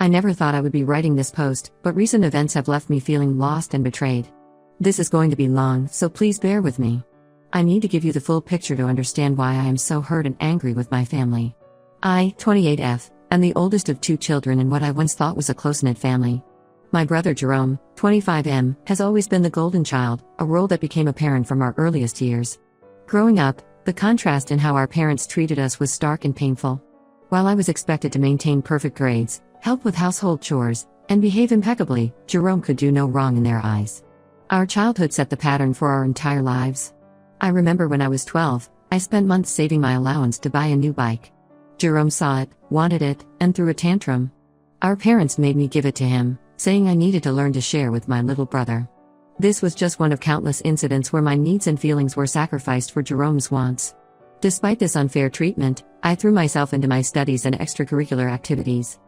I never thought I would be writing this post, but recent events have left me feeling lost and betrayed. This is going to be long, so please bear with me. I need to give you the full picture to understand why I am so hurt and angry with my family. I, 28F, am the oldest of 2 children in what I once thought was a close-knit family. My brother Jerome, 25M, has always been the golden child, a role that became apparent from our earliest years. Growing up, the contrast in how our parents treated us was stark and painful. While I was expected to maintain perfect grades, help with household chores, and behave impeccably, Jerome could do no wrong in their eyes. Our childhood set the pattern for our entire lives. I remember when I was 12, I spent months saving my allowance to buy a new bike. Jerome saw it, wanted it, and threw a tantrum. Our parents made me give it to him, saying I needed to learn to share with my little brother. This was just one of countless incidents where my needs and feelings were sacrificed for Jerome's wants. Despite this unfair treatment, I threw myself into my studies and extracurricular activities.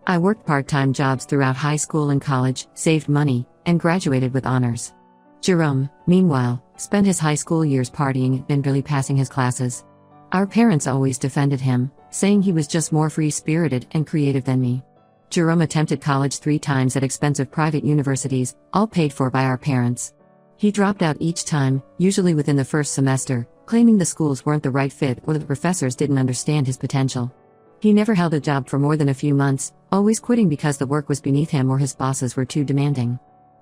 I worked part-time jobs throughout high school and college, saved money, and graduated with honors. Jerome, meanwhile, spent his high school years partying and barely passing his classes. Our parents always defended him, saying he was just more free-spirited and creative than me. Jerome attempted college 3 times at expensive private universities, all paid for by our parents. He dropped out each time, usually within the first semester, claiming the schools weren't the right fit or the professors didn't understand his potential. He never held a job for more than a few months, always quitting because the work was beneath him or his bosses were too demanding.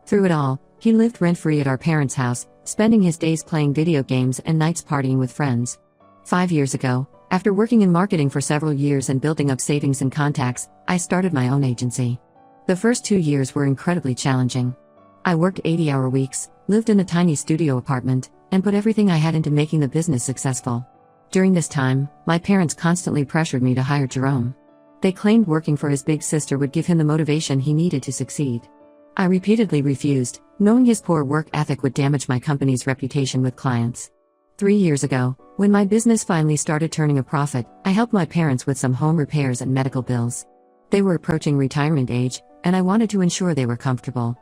Through it all, he lived rent-free at our parents' house, spending his days playing video games and nights partying with friends. 5 years ago, after working in marketing for several years and building up savings and contacts, I started my own agency. The first 2 years were incredibly challenging. I worked 80-hour weeks, lived in a tiny studio apartment, and put everything I had into making the business successful. During this time, my parents constantly pressured me to hire Jerome. They claimed working for his big sister would give him the motivation he needed to succeed. I repeatedly refused, knowing his poor work ethic would damage my company's reputation with clients. 3 years ago, when my business finally started turning a profit, I helped my parents with some home repairs and medical bills. They were approaching retirement age, and I wanted to ensure they were comfortable.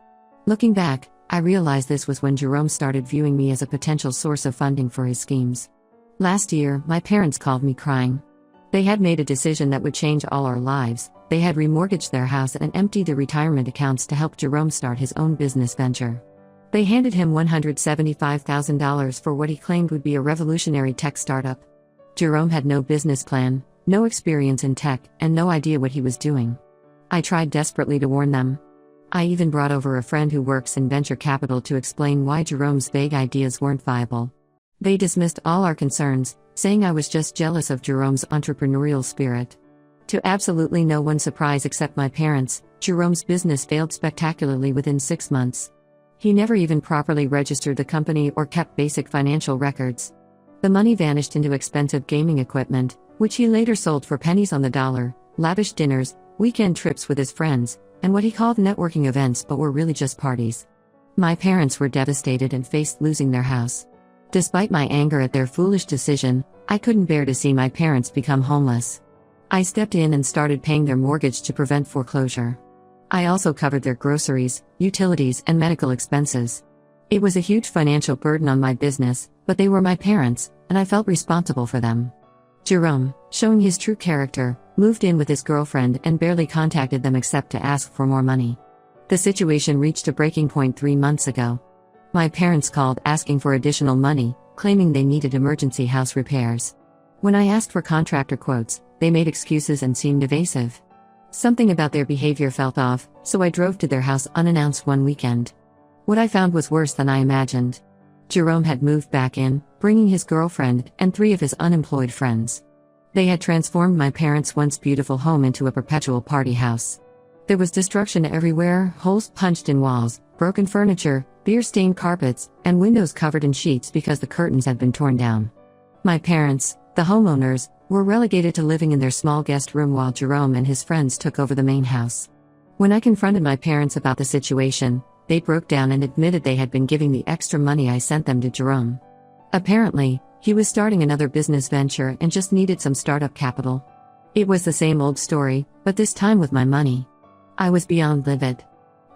Looking back, I realized this was when Jerome started viewing me as a potential source of funding for his schemes. Last year, my parents called me crying. They had made a decision that would change all our lives. They had remortgaged their house and emptied the retirement accounts to help Jerome start his own business venture. They handed him $175,000 for what he claimed would be a revolutionary tech startup. Jerome had no business plan, no experience in tech, and no idea what he was doing. I tried desperately to warn them. I even brought over a friend who works in venture capital to explain why Jerome's vague ideas weren't viable. They dismissed all our concerns, saying I was just jealous of Jerome's entrepreneurial spirit. To absolutely no one's surprise except my parents, Jerome's business failed spectacularly within 6 months. He never even properly registered the company or kept basic financial records. The money vanished into expensive gaming equipment, which he later sold for pennies on the dollar, lavish dinners, weekend trips with his friends, and what he called networking events but were really just parties. My parents were devastated and faced losing their house. Despite my anger at their foolish decision, I couldn't bear to see my parents become homeless. I stepped in and started paying their mortgage to prevent foreclosure. I also covered their groceries, utilities, and medical expenses. It was a huge financial burden on my business, but they were my parents, and I felt responsible for them. Jerome, showing his true character, moved in with his girlfriend and barely contacted them except to ask for more money. The situation reached a breaking point 3 months ago. My parents called asking for additional money, claiming they needed emergency house repairs. When I asked for contractor quotes, they made excuses and seemed evasive. Something about their behavior felt off, so I drove to their house unannounced one weekend. What I found was worse than I imagined. Jerome had moved back in, bringing his girlfriend and 3 of his unemployed friends. They had transformed my parents' once beautiful home into a perpetual party house. There was destruction everywhere, holes punched in walls, broken furniture, beer-stained carpets, and windows covered in sheets because the curtains had been torn down. My parents, the homeowners, were relegated to living in their small guest room while Jerome and his friends took over the main house. When I confronted my parents about the situation, they broke down and admitted they had been giving the extra money I sent them to Jerome. Apparently, he was starting another business venture and just needed some startup capital. It was the same old story, but this time with my money. I was beyond livid.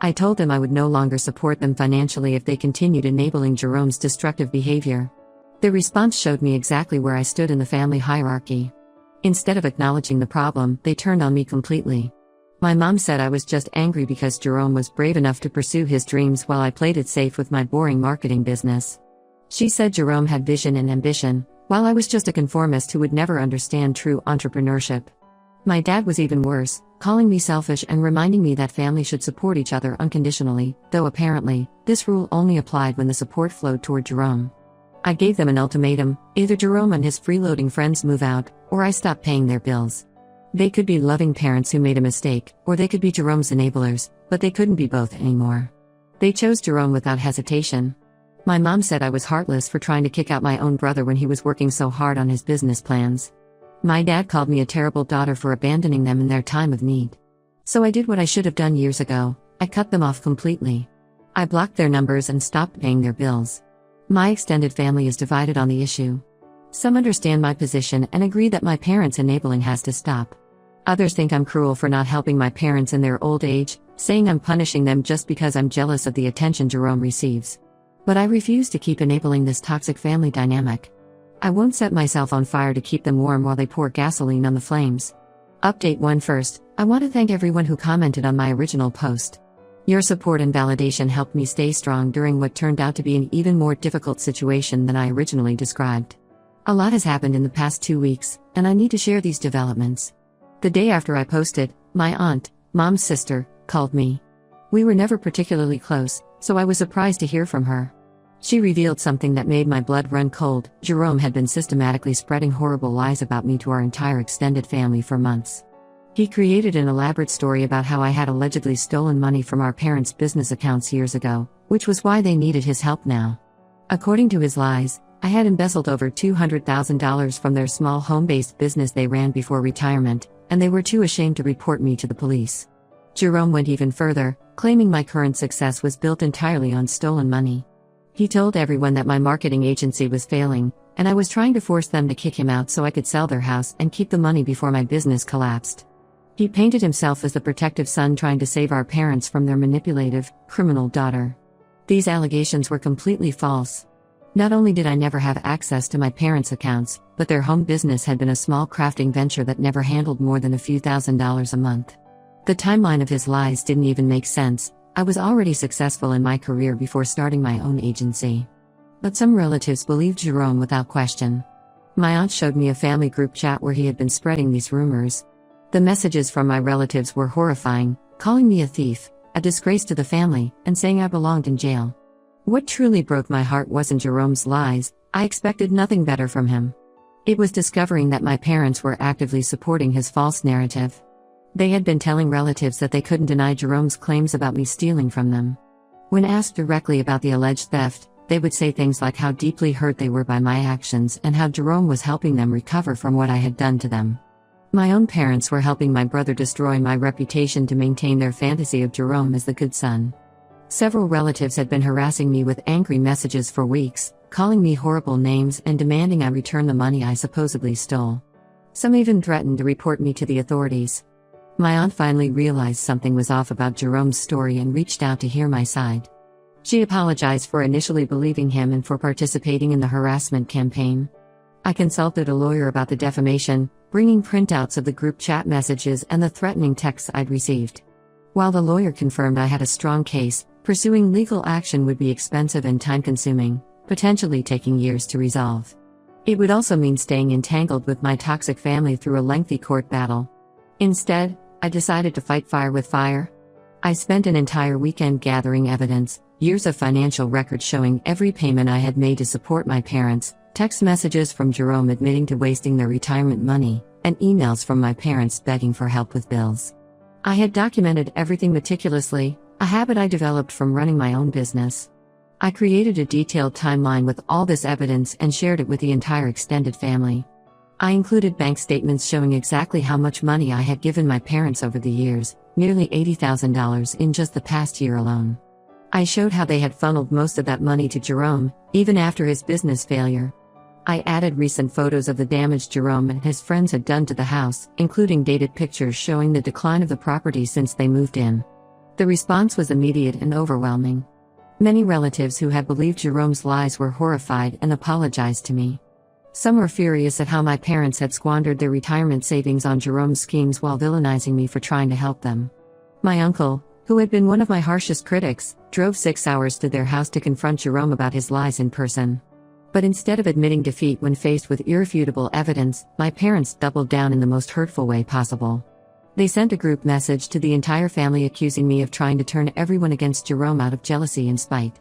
I told them I would no longer support them financially if they continued enabling Jerome's destructive behavior. Their response showed me exactly where I stood in the family hierarchy. Instead of acknowledging the problem, they turned on me completely. My mom said I was just angry because Jerome was brave enough to pursue his dreams while I played it safe with my boring marketing business. She said Jerome had vision and ambition, while I was just a conformist who would never understand true entrepreneurship. My dad was even worse, calling me selfish and reminding me that family should support each other unconditionally, though apparently, this rule only applied when the support flowed toward Jerome. I gave them an ultimatum: either Jerome and his freeloading friends move out, or I stop paying their bills. They could be loving parents who made a mistake, or they could be Jerome's enablers, but they couldn't be both anymore. They chose Jerome without hesitation. My mom said I was heartless for trying to kick out my own brother when he was working so hard on his business plans. My dad called me a terrible daughter for abandoning them in their time of need. So I did what I should have done years ago: I cut them off completely. I blocked their numbers and stopped paying their bills. My extended family is divided on the issue. Some understand my position and agree that my parents' enabling has to stop. Others think I'm cruel for not helping my parents in their old age, saying I'm punishing them just because I'm jealous of the attention Jerome receives. But I refuse to keep enabling this toxic family dynamic. I won't set myself on fire to keep them warm while they pour gasoline on the flames. Update 1. First, I want to thank everyone who commented on my original post. Your support and validation helped me stay strong during what turned out to be an even more difficult situation than I originally described. A lot has happened in the past 2 weeks, and I need to share these developments. The day after I posted, my aunt, mom's sister, called me. We were never particularly close, so I was surprised to hear from her. She revealed something that made my blood run cold: Jerome had been systematically spreading horrible lies about me to our entire extended family for months. He created an elaborate story about how I had allegedly stolen money from our parents' business accounts years ago, which was why they needed his help now. According to his lies, I had embezzled over $200,000 from their small home-based business they ran before retirement, and they were too ashamed to report me to the police. Jerome went even further, claiming my current success was built entirely on stolen money. He told everyone that my marketing agency was failing, and I was trying to force them to kick him out so I could sell their house and keep the money before my business collapsed. He painted himself as the protective son trying to save our parents from their manipulative, criminal daughter. These allegations were completely false. Not only did I never have access to my parents' accounts, but their home business had been a small crafting venture that never handled more than a few $1,000s a month. The timeline of his lies didn't even make sense. I was already successful in my career before starting my own agency. But some relatives believed Jerome without question. My aunt showed me a family group chat where he had been spreading these rumors. The messages from my relatives were horrifying, calling me a thief, a disgrace to the family, and saying I belonged in jail. What truly broke my heart wasn't Jerome's lies. I expected nothing better from him. It was discovering that my parents were actively supporting his false narrative. They had been telling relatives that they couldn't deny Jerome's claims about me stealing from them. When asked directly about the alleged theft, they would say things like how deeply hurt they were by my actions and how Jerome was helping them recover from what I had done to them. My own parents were helping my brother destroy my reputation to maintain their fantasy of Jerome as the good son. Several relatives had been harassing me with angry messages for weeks, calling me horrible names and demanding I return the money I supposedly stole. Some even threatened to report me to the authorities. My aunt finally realized something was off about Jerome's story and reached out to hear my side. She apologized for initially believing him and for participating in the harassment campaign. I consulted a lawyer about the defamation, bringing printouts of the group chat messages and the threatening texts I'd received. While the lawyer confirmed I had a strong case, pursuing legal action would be expensive and time-consuming, potentially taking years to resolve. It would also mean staying entangled with my toxic family through a lengthy court battle. Instead, I decided to fight fire with fire. I spent an entire weekend gathering evidence, years of financial records showing every payment I had made to support my parents, text messages from Jerome admitting to wasting their retirement money, and emails from my parents begging for help with bills. I had documented everything meticulously, a habit I developed from running my own business. I created a detailed timeline with all this evidence and shared it with the entire extended family. I included bank statements showing exactly how much money I had given my parents over the years, nearly $80,000 in just the past year alone. I showed how they had funneled most of that money to Jerome, even after his business failure. I added recent photos of the damage Jerome and his friends had done to the house, including dated pictures showing the decline of the property since they moved in. The response was immediate and overwhelming. Many relatives who had believed Jerome's lies were horrified and apologized to me. Some were furious at how my parents had squandered their retirement savings on Jerome's schemes while villainizing me for trying to help them. My uncle, who had been one of my harshest critics, drove 6 hours to their house to confront Jerome about his lies in person. But instead of admitting defeat when faced with irrefutable evidence, my parents doubled down in the most hurtful way possible. They sent a group message to the entire family accusing me of trying to turn everyone against Jerome out of jealousy and spite.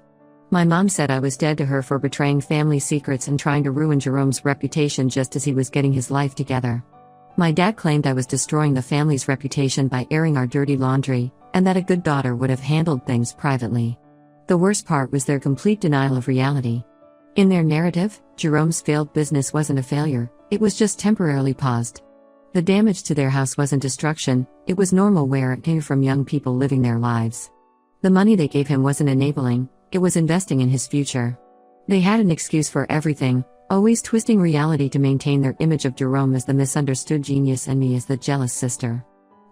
My mom said I was dead to her for betraying family secrets and trying to ruin Jerome's reputation just as he was getting his life together. My dad claimed I was destroying the family's reputation by airing our dirty laundry, and that a good daughter would have handled things privately. The worst part was their complete denial of reality. In their narrative, Jerome's failed business wasn't a failure, it was just temporarily paused. The damage to their house wasn't destruction, it was normal wear and tear from young people living their lives. The money they gave him wasn't enabling, it was investing in his future. They had an excuse for everything, always twisting reality to maintain their image of Jerome as the misunderstood genius and me as the jealous sister.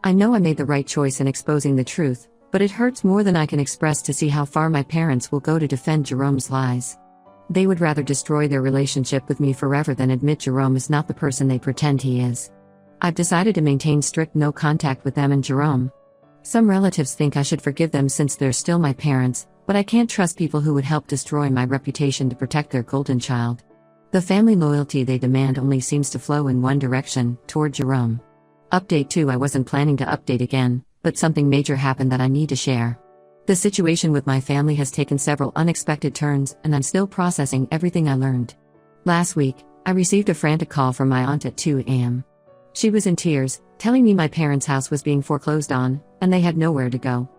I know I made the right choice in exposing the truth, but it hurts more than I can express to see how far my parents will go to defend Jerome's lies. They would rather destroy their relationship with me forever than admit Jerome is not the person they pretend he is. I've decided to maintain strict no contact with them and Jerome. Some relatives think I should forgive them since they're still my parents, but I can't trust people who would help destroy my reputation to protect their golden child. The family loyalty they demand only seems to flow in one direction, toward Jerome. Update 2. I wasn't planning to update again, but something major happened that I need to share. The situation with my family has taken several unexpected turns, and I'm still processing everything I learned. Last week, I received a frantic call from my aunt at 2 a.m. She was in tears, telling me my parents' house was being foreclosed on, and they had nowhere to go.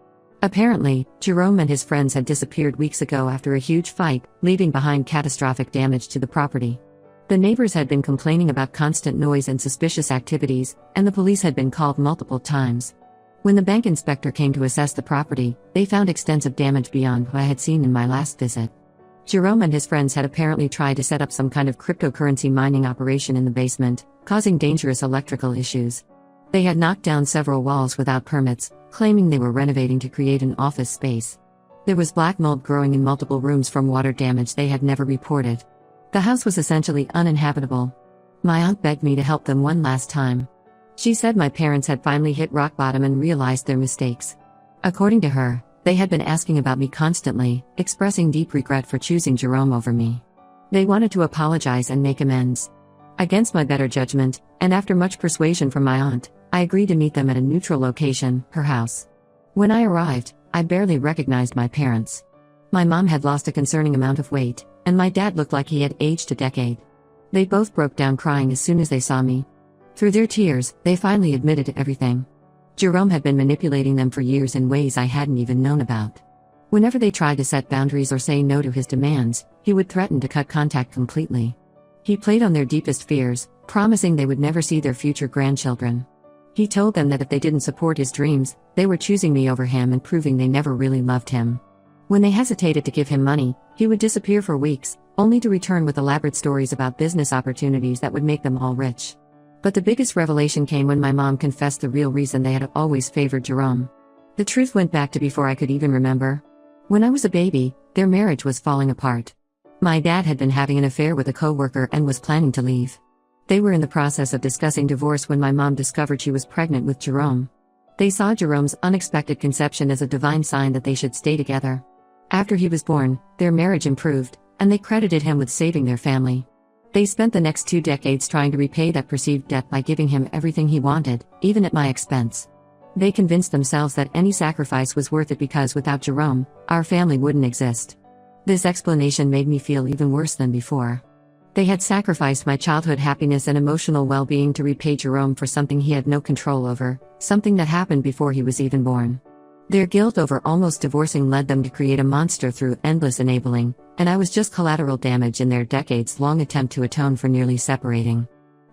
Apparently, Jerome and his friends had disappeared weeks ago after a huge fight, leaving behind catastrophic damage to the property. The neighbors had been complaining about constant noise and suspicious activities, and the police had been called multiple times. When the bank inspector came to assess the property, they found extensive damage beyond what I had seen in my last visit. Jerome and his friends had apparently tried to set up some kind of cryptocurrency mining operation in the basement, causing dangerous electrical issues. They had knocked down several walls without permits, claiming they were renovating to create an office space. There was black mold growing in multiple rooms from water damage they had never reported. The house was essentially uninhabitable. My aunt begged me to help them one last time. She said my parents had finally hit rock bottom and realized their mistakes. According to her, they had been asking about me constantly, expressing deep regret for choosing Jerome over me. They wanted to apologize and make amends. Against my better judgment, and after much persuasion from my aunt, I agreed to meet them at a neutral location, her house. When I arrived, I barely recognized my parents. My mom had lost a concerning amount of weight, and my dad looked like he had aged a decade. They both broke down crying as soon as they saw me. Through their tears, they finally admitted to everything. Jerome had been manipulating them for years in ways I hadn't even known about. Whenever they tried to set boundaries or say no to his demands, he would threaten to cut contact completely. He played on their deepest fears, promising they would never see their future grandchildren. He told them that if they didn't support his dreams, they were choosing me over him and proving they never really loved him. When they hesitated to give him money, he would disappear for weeks, only to return with elaborate stories about business opportunities that would make them all rich. But the biggest revelation came when my mom confessed the real reason they had always favored Jerome. The truth went back to before I could even remember. When I was a baby, their marriage was falling apart. My dad had been having an affair with a coworker and was planning to leave. They were in the process of discussing divorce when my mom discovered she was pregnant with Jerome. They saw Jerome's unexpected conception as a divine sign that they should stay together. After he was born, their marriage improved, and they credited him with saving their family. They spent the next 2 decades trying to repay that perceived debt by giving him everything he wanted, even at my expense. They convinced themselves that any sacrifice was worth it because without Jerome, our family wouldn't exist. This explanation made me feel even worse than before. They had sacrificed my childhood happiness and emotional well-being to repay Jerome for something he had no control over, something that happened before he was even born. Their guilt over almost divorcing led them to create a monster through endless enabling, and I was just collateral damage in their decades-long attempt to atone for nearly separating.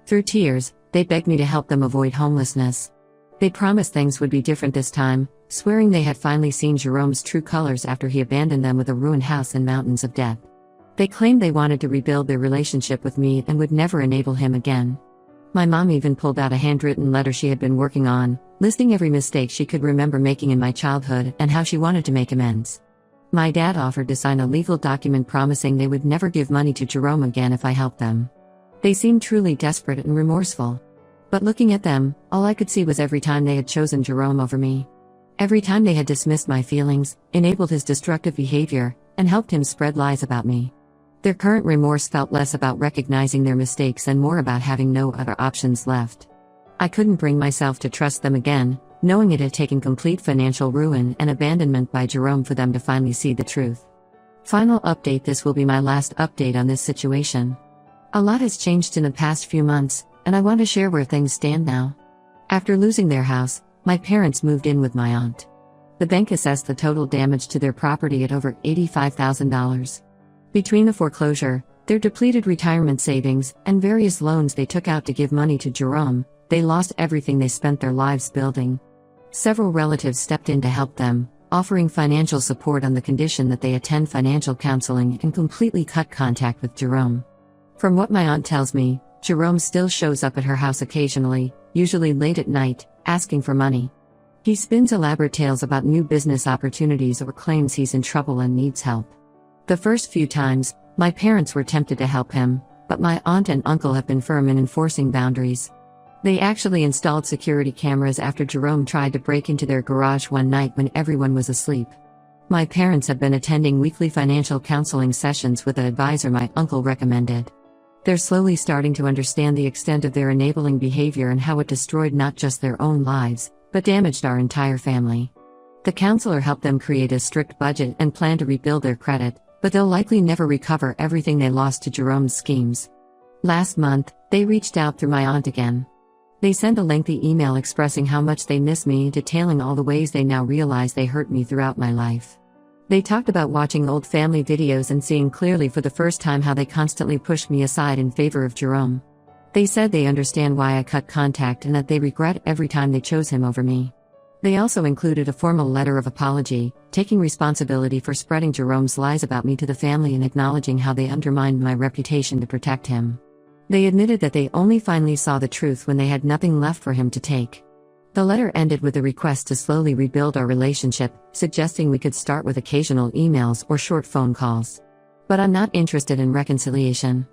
Through tears, they begged me to help them avoid homelessness. They promised things would be different this time, swearing they had finally seen Jerome's true colors after he abandoned them with a ruined house and mountains of debt. They claimed they wanted to rebuild their relationship with me and would never enable him again. My mom even pulled out a handwritten letter she had been working on, listing every mistake she could remember making in my childhood and how she wanted to make amends. My dad offered to sign a legal document promising they would never give money to Jerome again if I helped them. They seemed truly desperate and remorseful. But looking at them, all I could see was every time they had chosen Jerome over me. Every time they had dismissed my feelings, enabled his destructive behavior, and helped him spread lies about me. Their current remorse felt less about recognizing their mistakes and more about having no other options left. I couldn't bring myself to trust them again, knowing it had taken complete financial ruin and abandonment by Jerome for them to finally see the truth. Final update: this will be my last update on this situation. A lot has changed in the past few months, and I want to share where things stand now. After losing their house, my parents moved in with my aunt. The bank assessed the total damage to their property at over $85,000. Between the foreclosure, their depleted retirement savings, and various loans they took out to give money to Jerome, they lost everything they spent their lives building. Several relatives stepped in to help them, offering financial support on the condition that they attend financial counseling and completely cut contact with Jerome. From what my aunt tells me, Jerome still shows up at her house occasionally, usually late at night, asking for money. He spins elaborate tales about new business opportunities or claims he's in trouble and needs help. The first few times, my parents were tempted to help him, but my aunt and uncle have been firm in enforcing boundaries. They actually installed security cameras after Jerome tried to break into their garage one night when everyone was asleep. My parents have been attending weekly financial counseling sessions with an advisor my uncle recommended. They're slowly starting to understand the extent of their enabling behavior and how it destroyed not just their own lives, but damaged our entire family. The counselor helped them create a strict budget and plan to rebuild their credit, but they'll likely never recover everything they lost to Jerome's schemes. Last month, they reached out through my aunt again. They sent a lengthy email expressing how much they miss me and detailing all the ways they now realize they hurt me throughout my life. They talked about watching old family videos and seeing clearly for the first time how they constantly pushed me aside in favor of Jerome. They said they understand why I cut contact and that they regret every time they chose him over me. They also included a formal letter of apology, taking responsibility for spreading Jerome's lies about me to the family and acknowledging how they undermined my reputation to protect him. They admitted that they only finally saw the truth when they had nothing left for him to take. The letter ended with a request to slowly rebuild our relationship, suggesting we could start with occasional emails or short phone calls. But I'm not interested in reconciliation.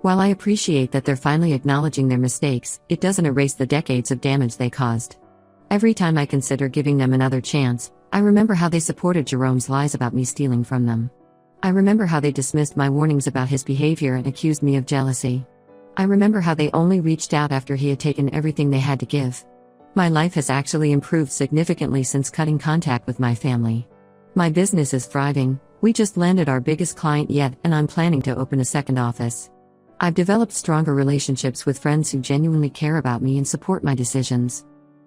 While I appreciate that they're finally acknowledging their mistakes, it doesn't erase the decades of damage they caused. Every time I consider giving them another chance, I remember how they supported Jerome's lies about me stealing from them. I remember how they dismissed my warnings about his behavior and accused me of jealousy. I remember how they only reached out after he had taken everything they had to give. My life has actually improved significantly since cutting contact with my family. My business is thriving, we just landed our biggest client yet, and I'm planning to open a second office. I've developed stronger relationships with friends who genuinely care about me and support my decisions.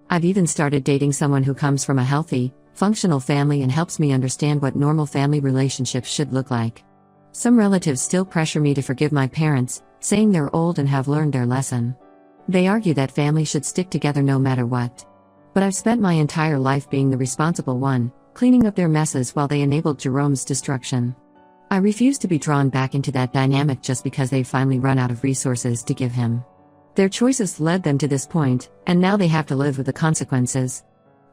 I've even started dating someone who comes from a healthy, functional family and helps me understand what normal family relationships should look like. Some relatives still pressure me to forgive my parents, saying they're old and have learned their lesson. They argue that families should stick together no matter what. But I've spent my entire life being the responsible one, cleaning up their messes while they enabled Jerome's destruction. I refuse to be drawn back into that dynamic just because they've finally run out of resources to give him. Their choices led them to this point, and now they have to live with the consequences.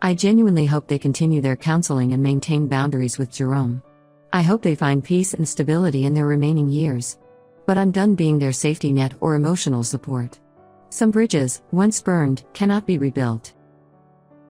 I genuinely hope they continue their counseling and maintain boundaries with Jerome. I hope they find peace and stability in their remaining years. But I'm done being their safety net or emotional support. Some bridges, once burned, cannot be rebuilt.